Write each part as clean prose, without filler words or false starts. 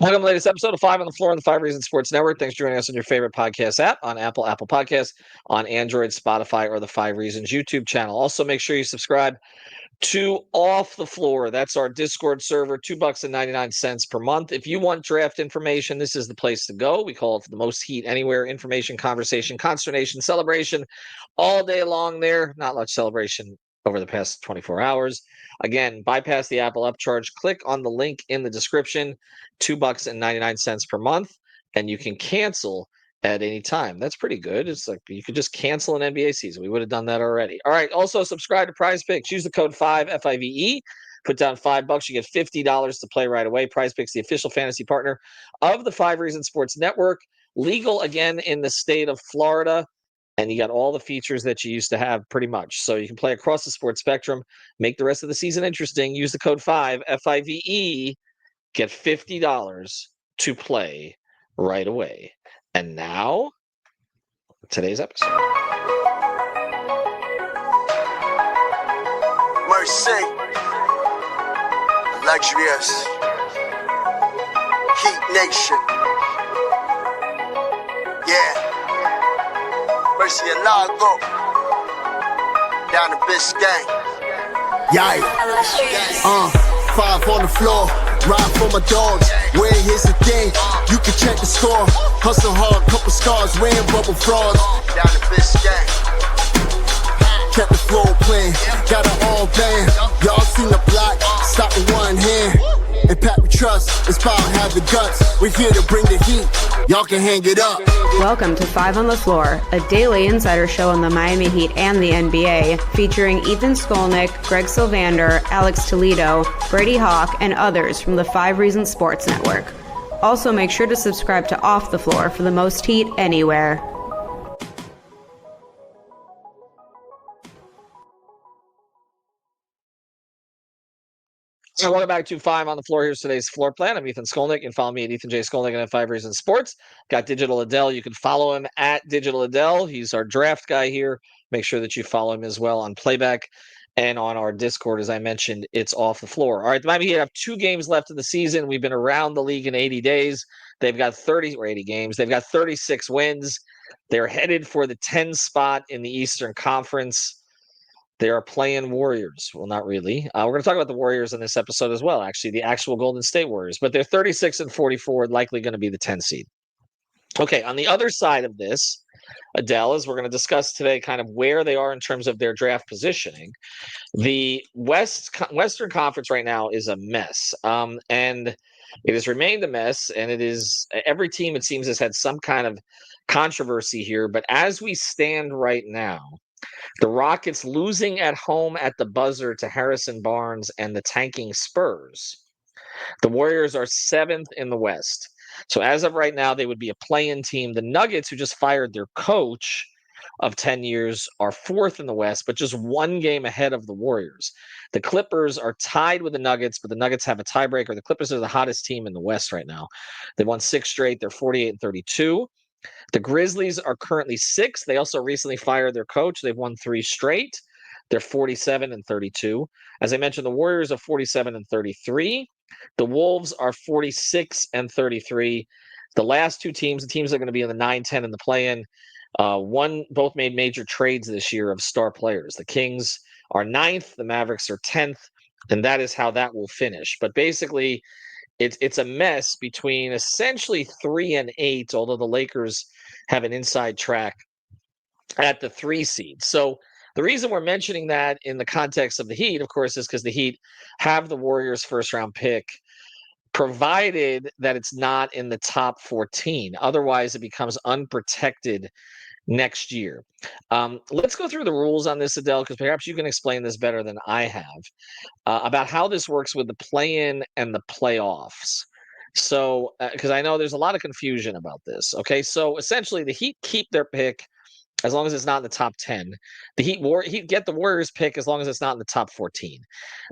Welcome to the latest episode of Five on the Floor on the Five Reasons Sports Network. Thanks for joining us on your favorite podcast app, on Apple Podcasts, on Android, Spotify, or the Five Reasons YouTube channel. Also, make sure you subscribe to Off the Floor. That's our Discord server, $2.99 per month. If you want draft information, this is the place to go. We call it the most heat anywhere, information, conversation, consternation, celebration, all day long there. Not much celebration over the past 24 hours. Again, bypass the Apple upcharge. Click on the link in the description, $2.99 per month, and you can cancel at any time. That's pretty good. It's like you could just cancel an NBA season. We would have done that already. All right. Also, subscribe to Prize Picks. Use the code 5 FIVE. Put down $5. You get $50 to play right away. Prize Picks, the official fantasy partner of the Five Reasons Sports Network. Legal again in the state of Florida. And you got all the features that you used to have pretty much. So you can play across the sports spectrum, make the rest of the season interesting. Use the code 5 FIVE. Get $50 to play right away. And now, today's episode. Mercy, luxurious, Heat Nation, yeah, Mercy and Lago, down to Biscayne, yeah, five on the floor. Ride for my dogs, where here's the thing, you can check the score. Hustle hard, couple scars, wearing bubble frogs. Down to Biscayne. Kept the floor playing, got it all band. Y'all seen the block, stop with one hand. And Pat we trust, it's power, have the guts. We're here to bring the heat, y'all can hang it up. Welcome to Five on the Floor, a daily insider show on the Miami Heat and the NBA, featuring Ethan Skolnick, Greg Sylvander, Alex Toledo, Brady Hawk, and others from the Five Reasons Sports Network. Also, make sure to subscribe to Off the Floor for the most heat anywhere. So welcome back to Five on the Floor. Here's today's floor plan. I'm Ethan Skolnick. You can follow me at Ethan J. Skolnick and at Five Reasons Sports. Got Digital Adel. You can follow him at Digital Adel. He's our draft guy here. Make sure that you follow him as well on Playback and on our Discord. As I mentioned, it's Off the Floor. All right, the Miami Heat have 2 games left in the season. We've been around the league in 80 days. They've got 30 or 80 games. They've got 36 wins. They're headed for the 10 spot in the Eastern Conference. They are playing Warriors. Well, not really. We're going to talk about the Warriors in this episode as well, actually, the actual Golden State Warriors. But they're 36 and 44, likely going to be the 10 seed. Okay, on the other side of this, Adele, is we're going to discuss today kind of where they are in terms of their draft positioning. The Western Conference right now is a mess. And it has remained a mess. And it is every team, it seems, has had some kind of controversy here. But as we stand right now, the Rockets losing at home at the buzzer to Harrison Barnes and the tanking Spurs. The Warriors are 7th in the West. So as of right now, they would be a play-in team. The Nuggets, who just fired their coach of 10 years, are 4th in the West, but just 1 game ahead of the Warriors. The Clippers are tied with the Nuggets, but the Nuggets have a tiebreaker. The Clippers are the hottest team in the West right now. They've won 6 straight. They're 48 and 32. The Grizzlies are currently 6th. They also recently fired their coach. They've won 3 straight. They're 47 and 32. As I mentioned, the Warriors are 47 and 33. The Wolves are 46 and 33. The last 2 teams, the teams that are going to be in the 9-10 in the play-in, both made major trades this year of star players. The Kings are 9th. The Mavericks are 10th. And that is how that will finish. But basically, it's a mess between essentially 3 and 8, although the Lakers have an inside track at the 3 seed. So the reason we're mentioning that in the context of the Heat, of course, is because the Heat have the Warriors' first-round pick, provided that it's not in the top 14. Otherwise, it becomes unprotected next year. Let's go through the rules on this, Adele, because perhaps you can explain this better than I have, about how this works with the play-in and the playoffs. So, because I know there's a lot of confusion about this. Okay, so essentially the Heat keep their pick as long as it's not in the top 10. The Heat get the Warriors pick as long as it's not in the top 14.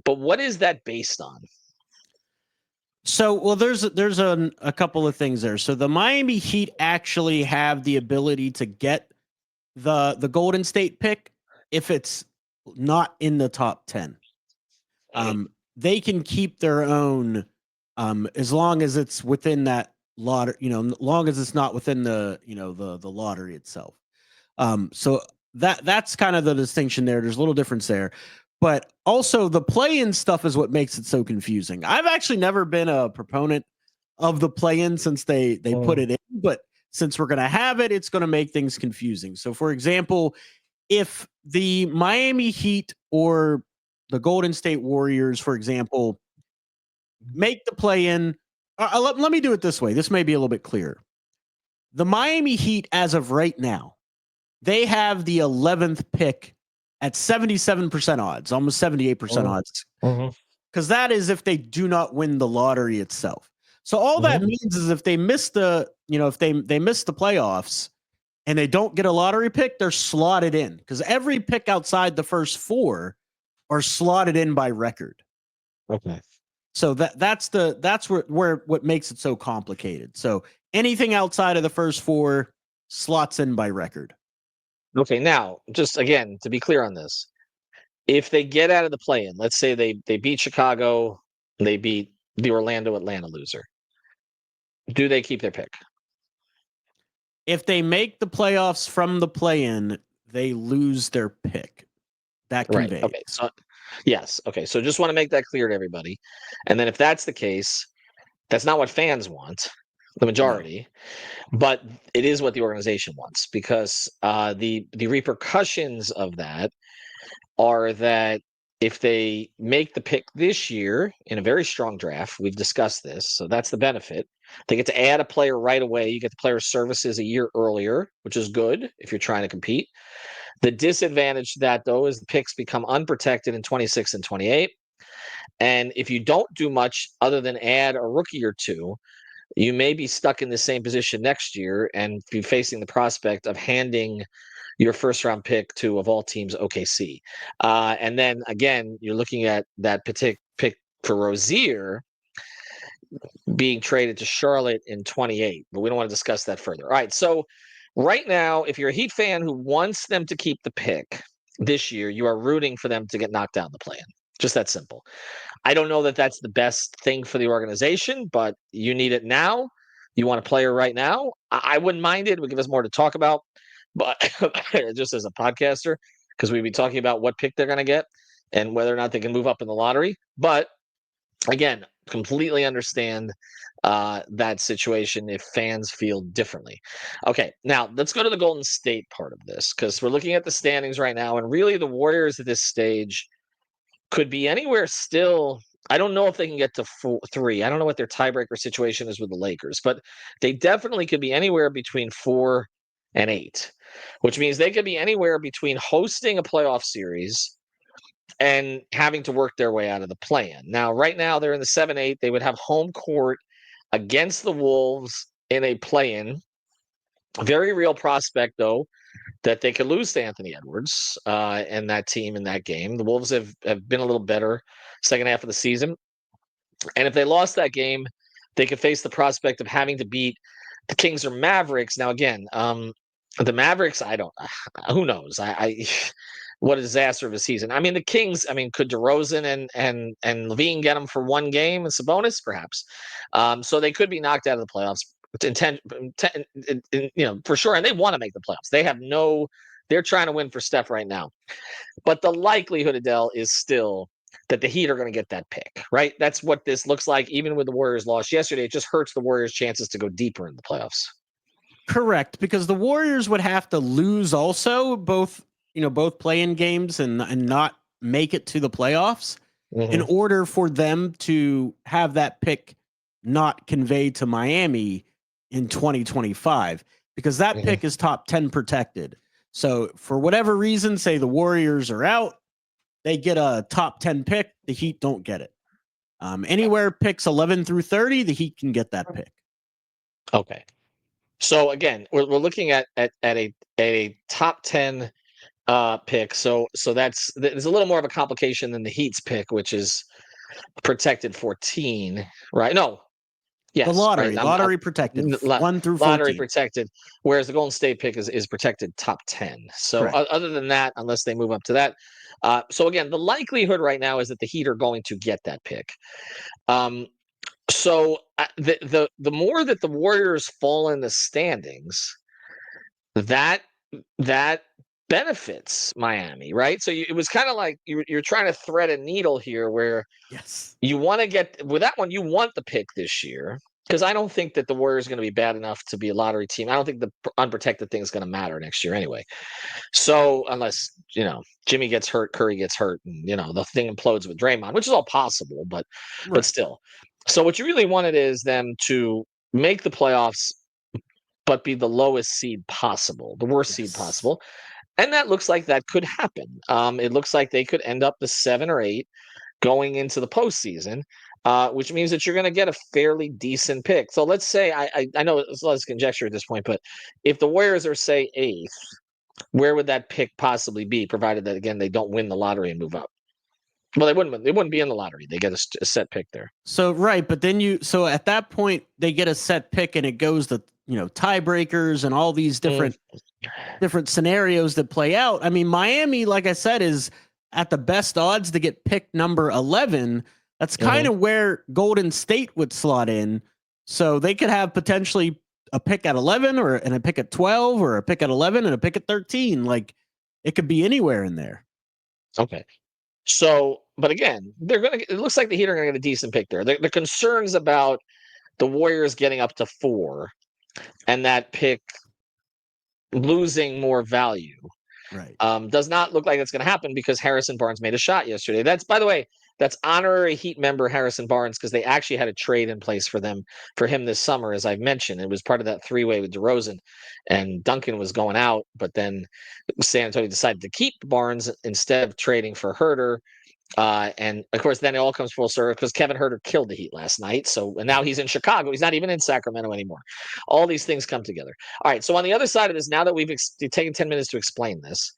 But what is that based on? So, well, there's a couple of things there. So the Miami Heat actually have the ability to get the Golden State pick if it's not in the top 10. They can keep their own as long as it's within that lottery, long as it's not within the lottery itself. So that's kind of the distinction there. There's a little difference there, but also the play-in stuff is what makes it so confusing. I've actually never been a proponent of the play-in since they put it in, but since we're going to have it, it's going to make things confusing. So, for example, if the Miami Heat or the Golden State Warriors, for example, make the play-in, let me do it this way. This may be a little bit clearer. The Miami Heat, as of right now, they have the 11th pick at 77% odds, almost 78% odds. Because that is if they do not win the lottery itself. So all that means is if they miss if they miss the playoffs and they don't get a lottery pick, they're slotted in. Because every pick outside the first four are slotted in by record. Okay. So that's where what makes it so complicated. So anything outside of the first four slots in by record. Okay, now, just again, to be clear on this, if they get out of the play-in, let's say they beat Chicago, they beat the Orlando-Atlanta loser, do they keep their pick? If they make the playoffs from the play-in, they lose their pick. That conveys. Right. Okay. So, yes. Okay. So just want to make that clear to everybody. And then if that's the case, that's not what fans want, the majority, but it is what the organization wants, because the repercussions of that are that if they make the pick this year in a very strong draft, we've discussed this, so that's the benefit. They get to add a player right away. You get the player's services a year earlier, which is good if you're trying to compete. The disadvantage to that, though, is the picks become unprotected in 26 and 28. And if you don't do much other than add a rookie or two, you may be stuck in the same position next year and be facing the prospect of handing your first round pick to, of all teams, OKC. And then again, you're looking at that pick for Rozier being traded to Charlotte in 28, but we don't want to discuss that further. All right. So right now, if you're a Heat fan who wants them to keep the pick this year, you are rooting for them to get knocked down the play-in. Just that simple. I don't know that that's the best thing for the organization, but you need it now. You want a player right now. I wouldn't mind it. It would give us more to talk about, but just as a podcaster, because we'd be talking about what pick they're going to get and whether or not they can move up in the lottery. But again, completely understand that situation if fans feel differently. Okay, now let's go to the Golden State part of this, because we're looking at the standings right now, and really the Warriors at this stage could be anywhere still. I don't know if they can get to 3. I don't know what their tiebreaker situation is with the Lakers, but they definitely could be anywhere between 4 and 8, which means they could be anywhere between hosting a playoff series and having to work their way out of the play-in. Now, right now, they're in the 7-8. They would have home court against the Wolves in a play-in. Very real prospect, though, that they could lose to Anthony Edwards and that team in that game. The Wolves have been a little better second half of the season. And if they lost that game, they could face the prospect of having to beat the Kings or Mavericks. Now, again, the Mavericks, who knows? What a disaster of a season. I mean, the Kings, could DeRozan and Levine get them for one game and Sabonis, perhaps? So they could be knocked out of the playoffs. For sure. And they want to make the playoffs. They're trying to win for Steph right now. But the likelihood, Adele, is still that the Heat are going to get that pick, right? That's what this looks like. Even with the Warriors lost yesterday, it just hurts the Warriors' chances to go deeper in the playoffs. Correct, because the Warriors would have to lose also both play-in games and not make it to the playoffs in order for them to have that pick not conveyed to Miami in 2025, because that pick is top 10 protected. So for whatever reason, say the Warriors are out, they get a top 10 pick, the Heat don't get it. Anywhere picks 11 through 30, the Heat can get that pick. Okay. So again, we're looking at a top 10 pick. So there's a little more of a complication than the Heat's pick, which is protected 14, right? No. Yes, the lottery, right? lottery protected, 1 through 14. Lottery protected, whereas the Golden State pick is protected top 10. So other than that, unless they move up to that. So again, the likelihood right now is that the Heat are going to get that pick. So the more that the Warriors fall in the standings, that that benefits Miami, right? So it was kind of like you're trying to thread a needle here, where Yes. you want to get with that one. You want the pick this year because I don't think that the Warriors are going to be bad enough to be a lottery team. I don't think the unprotected thing is going to matter next year anyway. So unless Jimmy gets hurt, Curry gets hurt, and the thing implodes with Draymond, which is all possible, but Right. still. So what you really wanted is them to make the playoffs, but be the lowest seed possible, the worst seed Yes. possible, and that looks like that could happen. It looks like they could end up the 7 or 8 going into the postseason, which means that you're going to get a fairly decent pick. So let's say I know it's less conjecture at this point, but if the Warriors are say 8th, where would that pick possibly be? Provided that again they don't win the lottery and move up. Well, they wouldn't. They wouldn't be in the lottery. They get a set pick there. So right, but then so at that point they get a set pick and it goes to tiebreakers and all these different scenarios that play out. I mean, Miami, like I said, is at the best odds to get pick number 11. That's kind of where Golden State would slot in. So they could have potentially a pick at 11 and a pick at 12 or a pick at 11 and a pick at 13. Like it could be anywhere in there. Okay. So, but again, it looks like the Heat are going to get a decent pick there. The concerns about the Warriors getting up to 4 and that pick losing more value Right. does not look like it's going to happen because Harrison Barnes made a shot yesterday. That's, by the way, that's honorary Heat member Harrison Barnes because they actually had a trade in place for him this summer, as I've mentioned. It was part of that 3-way with DeRozan, and Duncan was going out, but then San Antonio decided to keep Barnes instead of trading for Herter. And of course, then it all comes full circle because Kevin Herter killed the Heat last night. And now he's in Chicago. He's not even in Sacramento anymore. All these things come together. All right. So on the other side of this, now that we've taken 10 minutes to explain this,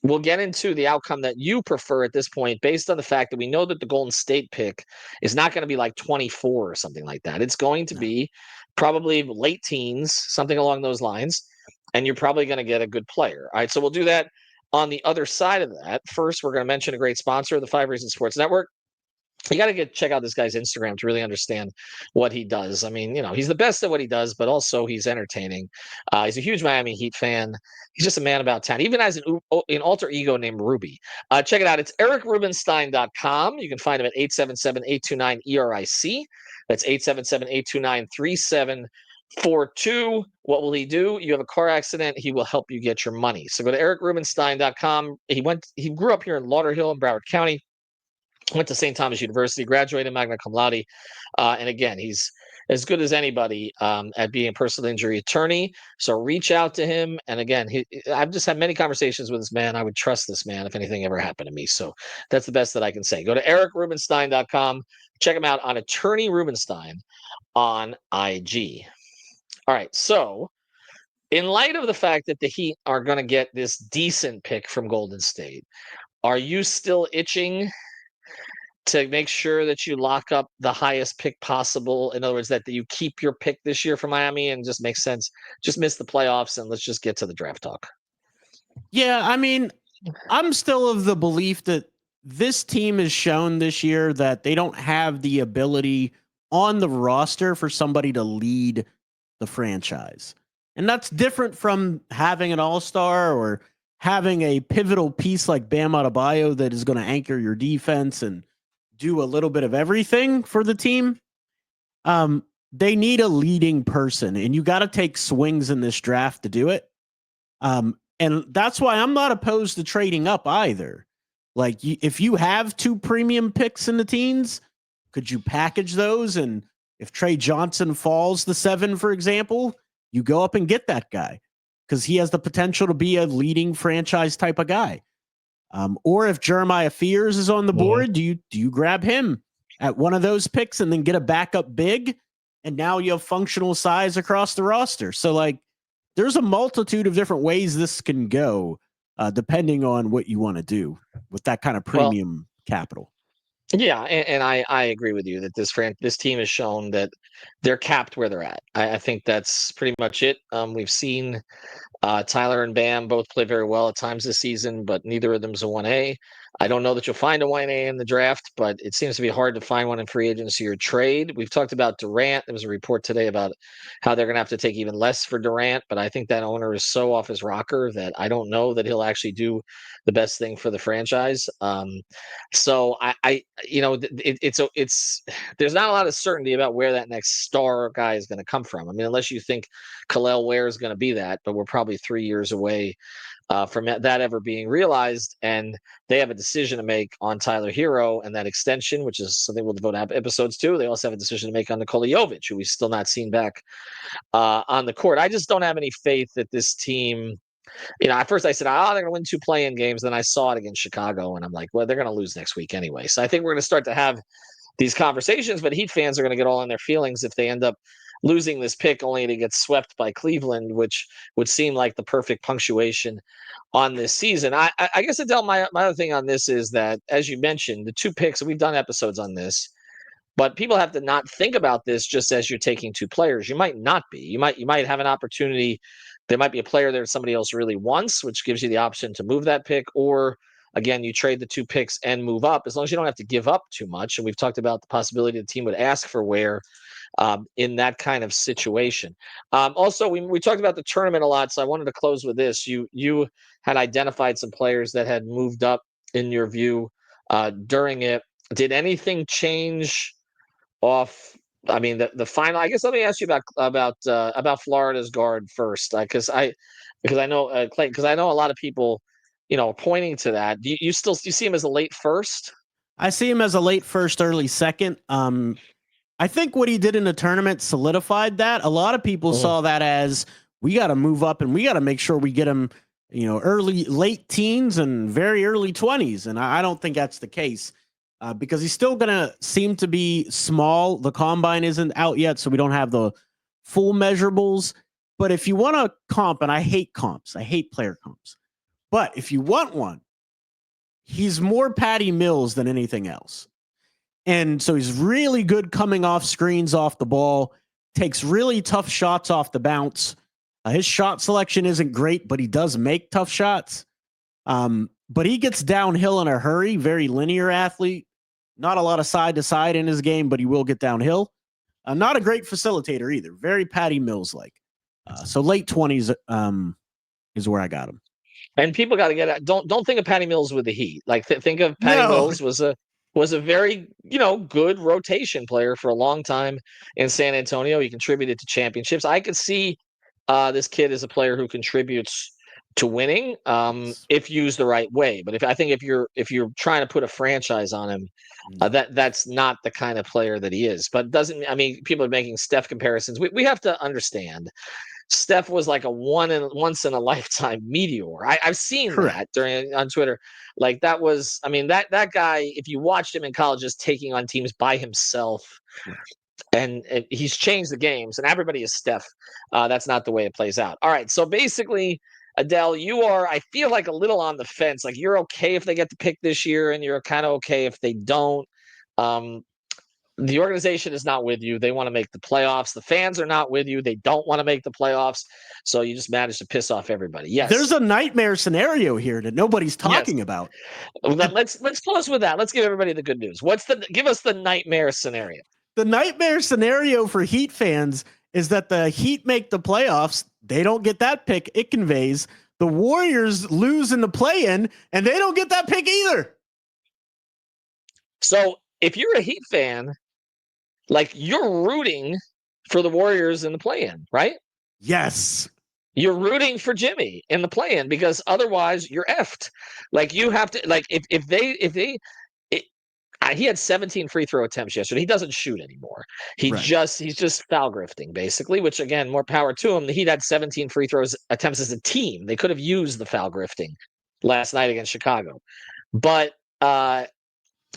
we'll get into the outcome that you prefer at this point, based on the fact that we know that the Golden State pick is not going to be like 24 or something like that. It's going to be probably late teens, something along those lines. And you're probably going to get a good player. All right. So we'll do that. On the other side of that, first, we're going to mention a great sponsor of the 5 Reasons Sports Network. You got to check out this guy's Instagram to really understand what he does. I mean, he's the best at what he does, but also he's entertaining. He's a huge Miami Heat fan. He's just a man about town. Even has an alter ego named Ruby. Check it out. It's ericrubenstein.com. You can find him at 877-829-ERIC. That's 877-829-3742. What will he do? You have a car accident, he will help you get your money. So go to ericrubenstein.com. He grew up here in Lauderhill in Broward County, went to St. Thomas University, graduated magna cum laude. And again, he's as good as anybody at being a personal injury attorney. So reach out to him. And again, I've just had many conversations with this man. I would trust this man if anything ever happened to me. So that's the best that I can say. Go to ericrubenstein.com. Check him out on Attorney Rubenstein on IG. All right. So in light of the fact that the Heat are going to get this decent pick from Golden State, are you still itching to make sure that you lock up the highest pick possible? In other words, that you keep your pick this year for Miami and just makes sense. Just miss the playoffs and let's just get to the draft talk. Yeah, I mean, I'm still of the belief that this team has shown this year that they don't have the ability on the roster for somebody to lead the franchise. And that's different from having an all-star or having a pivotal piece like Bam Adebayo that is going to anchor your defense and do a little bit of everything for the team. They need a leading person, and you got to take swings in this draft to do it. And that's why I'm not opposed to trading up either. Like, if you have 2 premium picks in the teens, could you package those? And if Trey Johnson falls to 7, for example, you go up and get that guy because he has the potential to be a leading franchise type of guy. Or if Jeremiah Fears is on the board, do you grab him at one of those picks and then get a backup big? And now you have functional size across the roster. So, like, there's a multitude of different ways this can go, depending on what you want to do with that kind of premium capital. Yeah, and I agree with you that this team has shown that they're capped where they're at. I think that's pretty much it. We've seen Tyler and Bam both play very well at times this season, but neither of them's a 1A. I don't know that you'll find a YNA in the draft, but it seems to be hard to find one in free agency or trade. We've talked about Durant. There was a report today about how they're going to have to take even less for Durant, but I think that owner is so off his rocker that I don't know that he'll actually do the best thing for the franchise. So it's there's not a lot of certainty about where that next star guy is going to come from. I mean, unless you think Khalil Ware is going to be that, but we're probably 3 years away from that ever being realized. And they have a decision to make on Tyler Hero and that extension, which is something we'll devote episodes to. They also have a decision to make on Nikola Jovic, who we've still not seen back on the court. I just don't have any faith that this team, at first I said, oh, they're going to win 2 play-in games. Then I saw it against Chicago, and I'm like, well, they're going to lose next week anyway. So I think we're going to start to have these conversations, but Heat fans are going to get all in their feelings if they end up losing this pick only to get swept by Cleveland, which would seem like the perfect punctuation on this season. I guess, Adele, my other thing on this is that, as you mentioned, the 2 picks, and we've done episodes on this, but people have to not think about this just as you're taking 2 players. You might not be. You might have an opportunity. There might be a player there somebody else really wants, which gives you the option to move that pick, or again, you trade the 2 picks and move up, as long as you don't have to give up too much. And we've talked about the possibility the team would ask for Ware in that kind of situation. Also, we talked about the tournament a lot, so I wanted to close with this. You had identified some players that had moved up in your view during it. Did anything change off? I mean, the final. I guess let me ask you about Florida's guard first, because I know Clay, because I know a lot of people, pointing to that. Do you see him as a late first? I see him as a late first, early second. I think what he did in the tournament solidified that. A lot of people saw that as, we got to move up and we got to make sure we get him, late teens and very early 20s. And I don't think that's the case because he's still going to seem to be small. The combine isn't out yet, so we don't have the full measurables. But if you want to comp, and I hate comps, I hate player comps. But if you want one, he's more Patty Mills than anything else. And so he's really good coming off screens off the ball, takes really tough shots off the bounce. His shot selection isn't great, but he does make tough shots. But he gets downhill in a hurry, very linear athlete. Not a lot of side to side in his game, but he will get downhill. Not a great facilitator either. Very Patty Mills-like. So late 20s is where I got him. And people got to get out. Don't think of Patty Mills with the Heat. Like think of Patty Mills was a very good rotation player for a long time in San Antonio. He contributed to championships. I could see this kid as a player who contributes to winning if used the right way. But if you're trying to put a franchise on him, that's not the kind of player that he is. But people are making Steph comparisons. We have to understand. Steph was like a once in a lifetime meteor. I've seen that on Twitter. Like that was, that guy, if you watched him in college, just taking on teams by himself, and he's changed the games, and everybody is Steph. That's not the way it plays out. All right. So basically, Adele, you are, I feel like, a little on the fence. Like you're okay if they get the pick this year, and you're kind of okay if they don't. The organization is not with you. They want to make the playoffs. The fans are not with you. They don't want to make the playoffs. So you just managed to piss off everybody. Yes. There's a nightmare scenario here that nobody's talking about. Let's close with that. Let's give everybody the good news. Give us the nightmare scenario. The nightmare scenario for Heat fans is that the Heat make the playoffs. They don't get that pick. It conveys the Warriors lose in the play-in, and they don't get that pick either. So if you're a Heat fan, like you're rooting for the Warriors in the play-in, right? Yes. You're rooting for Jimmy in the play-in because otherwise you're effed. Like you have to, like he had 17 free throw attempts yesterday. He doesn't shoot anymore. He's just foul grifting basically, which again, more power to him. The Heat had 17 free throws attempts as a team. They could have used the foul grifting last night against Chicago, but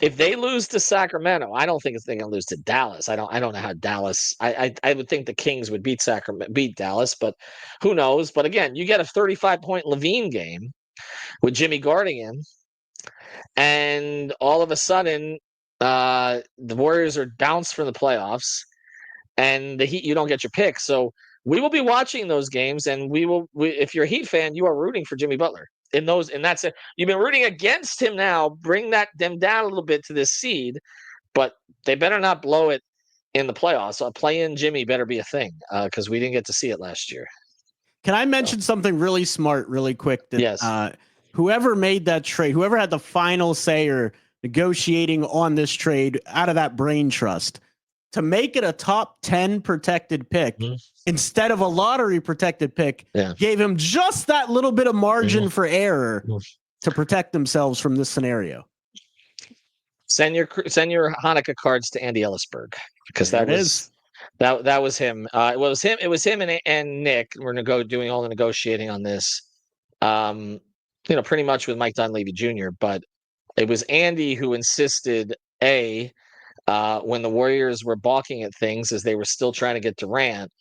if they lose to Sacramento, I don't think they're going to lose to Dallas. I don't know how Dallas. I would think the Kings would beat Dallas, but who knows? But again, you get a 35-point Levine game with Jimmy guarding him, and all of a sudden, the Warriors are bounced from the playoffs, and the Heat, you don't get your pick. So we will be watching those games, and if you're a Heat fan, you are rooting for Jimmy Butler and that's it. You've been rooting against him now. Bring them down a little bit to this seed, but they better not blow it in the playoffs. So a play-in Jimmy better be a thing because we didn't get to see it last year. Can I mention something really smart, really quick? That Yes. Whoever made that trade, whoever had the final say or negotiating on this trade out of that brain trust, to make it a top 10 protected pick instead of a lottery protected pick, gave him just that little bit of margin for error to protect themselves from this scenario. Send your Hanukkah cards to Andy Ellisberg because that was him. It was him and Nick. We're doing all the negotiating on this. Pretty much with Mike Dunleavy Jr. But it was Andy who insisted when the Warriors were balking at things as they were still trying to get Durant.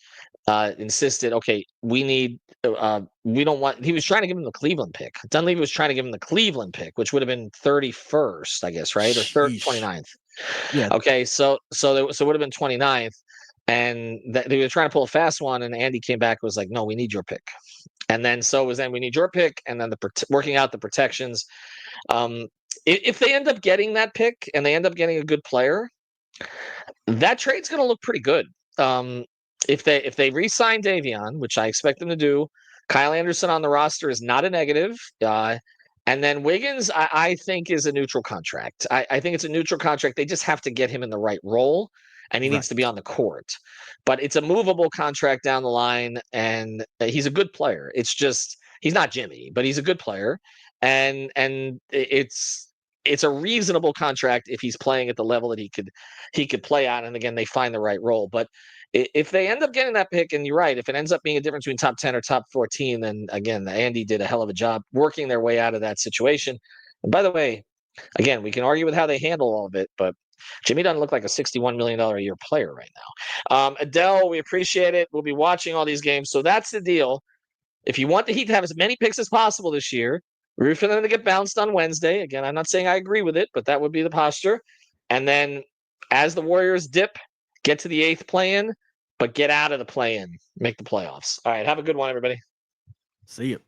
Insisted, okay, we don't want. He was trying to give him the Cleveland pick. Dunleavy was trying to give him the Cleveland pick, which would have been 31st, I guess, right, or 29th. Yeah. Okay, so it would have been 29th, and they were trying to pull a fast one, and Andy came back and was like, "No, we need your pick." And then we need your pick, and then working out the protections. If they end up getting that pick and they end up getting a good player, that trade's going to look pretty good. If they re-sign Davion, which I expect them to do, Kyle Anderson on the roster is not a negative. And then Wiggins, I think, is a neutral contract. I think it's a neutral contract. They just have to get him in the right role, and he needs to be on the court. But it's a movable contract down the line, and he's a good player. It's just he's not Jimmy, but he's a good player, and it's a reasonable contract if he's playing at the level that he could play at. And again, they find the right role. But if they end up getting that pick, and you're right, if it ends up being a difference between top 10 or top 14, then again, Andy did a hell of a job working their way out of that situation. And by the way, again, we can argue with how they handle all of it, but Jimmy doesn't look like a $61 million a year player right now. Adele, we appreciate it. We'll be watching all these games. So that's the deal. If you want the Heat to have as many picks as possible this year, root for them to get bounced on Wednesday. Again, I'm not saying I agree with it, but that would be the posture. And then as the Warriors dip, get to the 8th play-in, but get out of the play-in, make the playoffs. All right, have a good one, everybody. See you.